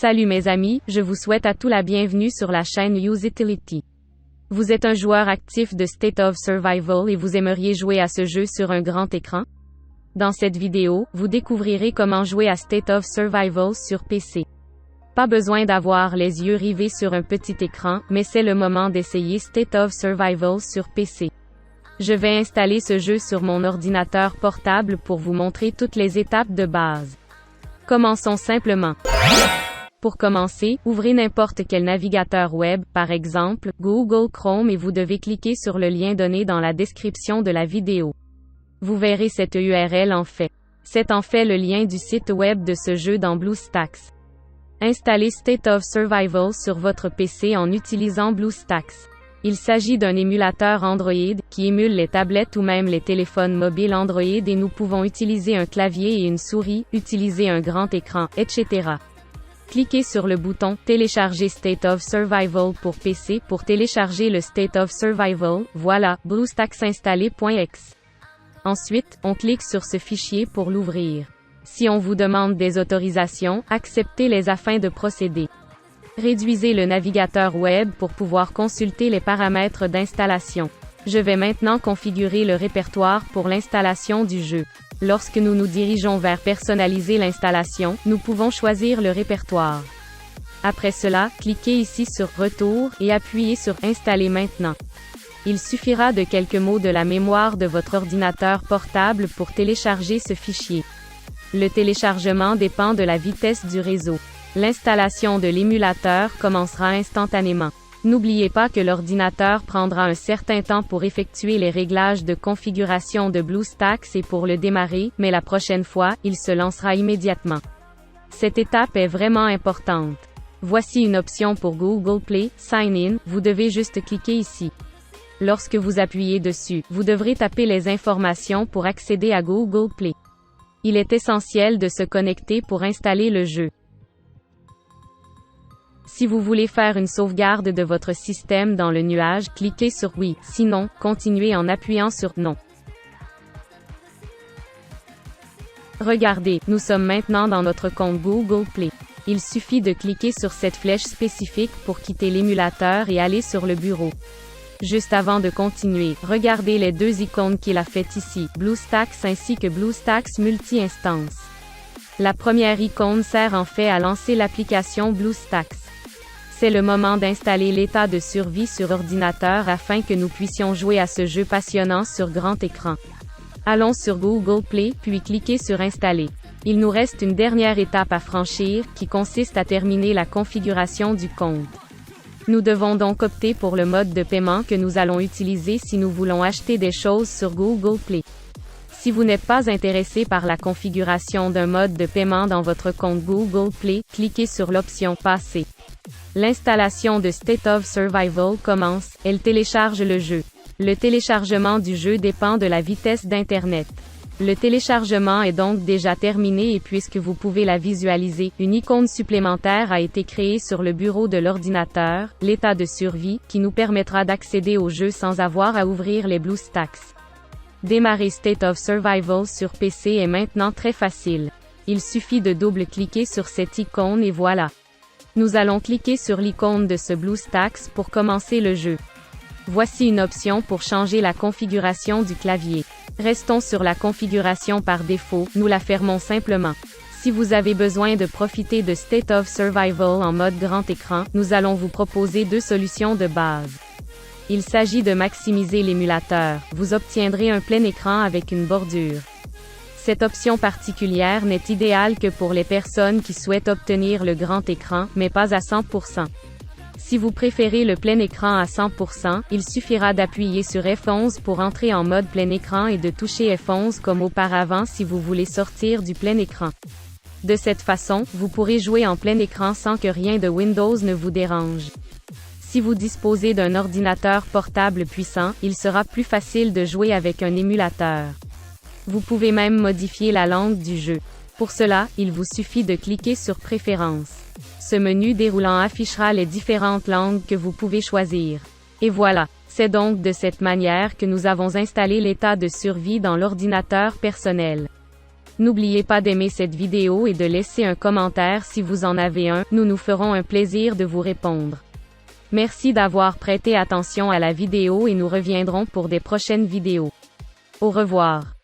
Salut mes amis, je vous souhaite à tous la bienvenue sur la chaîne Usability. Vous êtes un joueur actif de State of Survival et vous aimeriez jouer à ce jeu sur un grand écran? Dans cette vidéo, vous découvrirez comment jouer à State of Survival sur PC. Pas besoin d'avoir les yeux rivés sur un petit écran, mais c'est le moment d'essayer State of Survival sur PC. Je vais installer ce jeu sur mon ordinateur portable pour vous montrer toutes les étapes de base. Commençons simplement. Pour commencer, ouvrez n'importe quel navigateur web, par exemple, Google Chrome et vous devez cliquer sur le lien donné dans la description de la vidéo. Vous verrez cette URL en fait. C'est en fait le lien du site web de ce jeu dans BlueStacks. Installez State of Survival sur votre PC en utilisant BlueStacks. Il s'agit d'un émulateur Android, qui émule les tablettes ou même les téléphones mobiles Android et nous pouvons utiliser un clavier et une souris, utiliser un grand écran, etc. Cliquez sur le bouton « Télécharger State of Survival pour PC » pour télécharger le State of Survival, voilà, BlueStacks installé.exe. Ensuite, on clique sur ce fichier pour l'ouvrir. Si on vous demande des autorisations, acceptez-les afin de procéder. Réduisez le navigateur web pour pouvoir consulter les paramètres d'installation. Je vais maintenant configurer le répertoire pour l'installation du jeu. Lorsque nous nous dirigeons vers personnaliser l'installation, nous pouvons choisir le répertoire. Après cela, cliquez ici sur Retour et appuyez sur Installer maintenant. Il suffira de quelques mots de la mémoire de votre ordinateur portable pour télécharger ce fichier. Le téléchargement dépend de la vitesse du réseau. L'installation de l'émulateur commencera instantanément. N'oubliez pas que l'ordinateur prendra un certain temps pour effectuer les réglages de configuration de BlueStacks et pour le démarrer, mais la prochaine fois, il se lancera immédiatement. Cette étape est vraiment importante. Voici une option pour Google Play, Sign In, vous devez juste cliquer ici. Lorsque vous appuyez dessus, vous devrez taper les informations pour accéder à Google Play. Il est essentiel de se connecter pour installer le jeu. Si vous voulez faire une sauvegarde de votre système dans le nuage, cliquez sur Oui, sinon, continuez en appuyant sur Non. Regardez, nous sommes maintenant dans notre compte Google Play. Il suffit de cliquer sur cette flèche spécifique pour quitter l'émulateur et aller sur le bureau. Juste avant de continuer, regardez les deux icônes qu'il a faites ici, BlueStacks ainsi que BlueStacks Multi-Instance. La première icône sert en fait à lancer l'application BlueStacks. C'est le moment d'installer l'état de survie sur ordinateur afin que nous puissions jouer à ce jeu passionnant sur grand écran. Allons sur Google Play, puis cliquez sur Installer. Il nous reste une dernière étape à franchir, qui consiste à terminer la configuration du compte. Nous devons donc opter pour le mode de paiement que nous allons utiliser si nous voulons acheter des choses sur Google Play. Si vous n'êtes pas intéressé par la configuration d'un mode de paiement dans votre compte Google Play, cliquez sur l'option Passer. L'installation de State of Survival commence, elle télécharge le jeu. Le téléchargement du jeu dépend de la vitesse d'Internet. Le téléchargement est donc déjà terminé et puisque vous pouvez la visualiser, une icône supplémentaire a été créée sur le bureau de l'ordinateur, l'état de survie, qui nous permettra d'accéder au jeu sans avoir à ouvrir les BlueStacks. Démarrer State of Survival sur PC est maintenant très facile. Il suffit de double-cliquer sur cette icône et voilà. Nous allons cliquer sur l'icône de ce BlueStacks pour commencer le jeu. Voici une option pour changer la configuration du clavier. Restons sur la configuration par défaut, nous la fermons simplement. Si vous avez besoin de profiter de State of Survival en mode grand écran, nous allons vous proposer deux solutions de base. Il s'agit de maximiser l'émulateur. Vous obtiendrez un plein écran avec une bordure. Cette option particulière n'est idéale que pour les personnes qui souhaitent obtenir le grand écran, mais pas à 100%. Si vous préférez le plein écran à 100%, il suffira d'appuyer sur F11 pour entrer en mode plein écran et de toucher F11 comme auparavant si vous voulez sortir du plein écran. De cette façon, vous pourrez jouer en plein écran sans que rien de Windows ne vous dérange. Si vous disposez d'un ordinateur portable puissant, il sera plus facile de jouer avec un émulateur. Vous pouvez même modifier la langue du jeu. Pour cela, il vous suffit de cliquer sur Préférences. Ce menu déroulant affichera les différentes langues que vous pouvez choisir. Et voilà, c'est donc de cette manière que nous avons installé l'état de survie dans l'ordinateur personnel. N'oubliez pas d'aimer cette vidéo et de laisser un commentaire si vous en avez un, nous nous ferons un plaisir de vous répondre. Merci d'avoir prêté attention à la vidéo et nous reviendrons pour des prochaines vidéos. Au revoir.